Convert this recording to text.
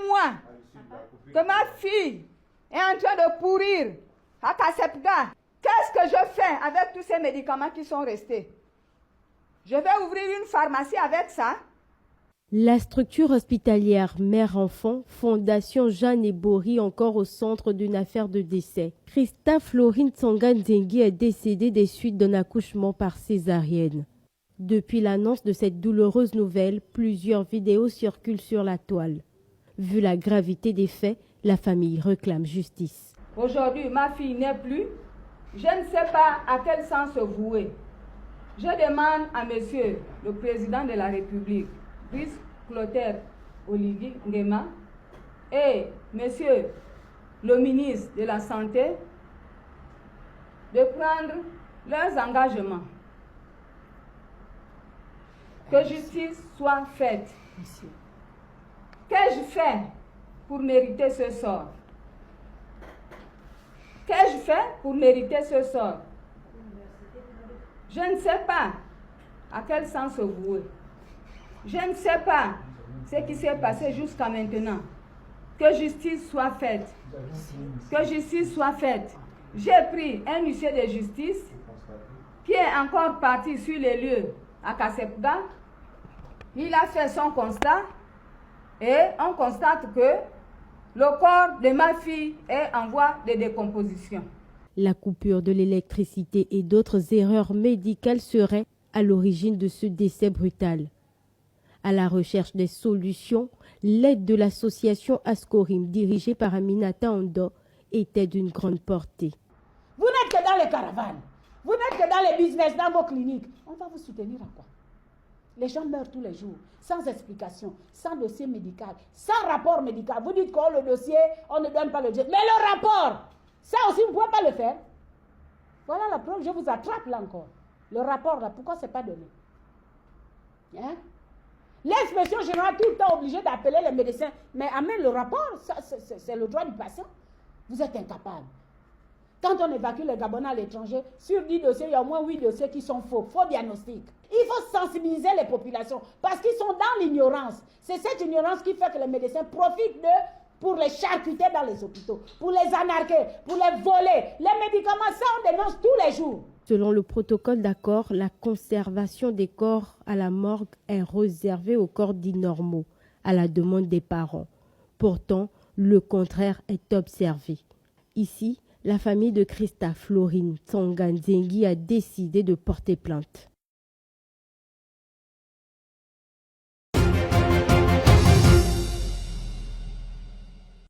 moi que ma fille est en train de pourrir à Kasepga, qu'est-ce que je fais avec tous ces médicaments qui sont restés? Je vais ouvrir une pharmacie avec ça? La structure hospitalière Mère-Enfant, Fondation Jeanne et Bory, encore au centre d'une affaire de décès. Christa Florine Tsanganzengi est décédée des suites d'un accouchement par césarienne. Depuis l'annonce de cette douloureuse nouvelle, plusieurs vidéos circulent sur la toile. Vu la gravité des faits, la famille réclame justice. Aujourd'hui, ma fille n'est plus. Je ne sais pas à quel sens se vouer. Je demande à monsieur le président de la République, Brice Clotaire Olivier Nguema, et monsieur le ministre de la Santé de prendre leurs engagements. Que justice soit faite. Qu'ai-je fait pour mériter ce sort? Qu'ai-je fait pour mériter ce sort? Je ne sais pas à quel sens se vouer. Je ne sais pas ce qui s'est passé jusqu'à maintenant. Que justice soit faite. Que justice soit faite. J'ai pris un huissier de justice qui est encore parti sur les lieux à Kasepga. Il a fait son constat et on constate que le corps de ma fille est en voie de décomposition. La coupure de l'électricité et d'autres erreurs médicales seraient à l'origine de ce décès brutal. À la recherche des solutions, l'aide de l'association Ascorim, dirigée par Aminata Ando, était d'une grande portée. Vous n'êtes que dans les caravanes, vous n'êtes que dans les business, dans vos cliniques. On va vous soutenir à quoi? Les gens meurent tous les jours, sans explication, sans dossier médical, sans rapport médical. Vous dites que le dossier, on ne donne pas le dossier. Mais le rapport, ça aussi, vous ne pouvez pas le faire. Voilà la preuve, je vous attrape là encore. Le rapport, là, pourquoi ce n'est pas donné? Hein? L'inspection générale, tout le temps obligée d'appeler les médecins. Mais amène le rapport, c'est le droit du patient. Vous êtes incapable. Quand on évacue les Gabonais à l'étranger, sur 10 dossiers, il y a au moins 8 dossiers qui sont faux, faux diagnostic. Il faut sensibiliser les populations parce qu'ils sont dans l'ignorance. C'est cette ignorance qui fait que les médecins profitent d'eux pour les charcuter dans les hôpitaux, pour les anarquer, pour les voler. Les médicaments, ça on dénonce tous les jours. Selon le protocole d'accord, la conservation des corps à la morgue est réservée aux corps dits normaux, à la demande des parents. Pourtant, le contraire est observé. Ici, la famille de Christa Florine Tsanganzengi a décidé de porter plainte.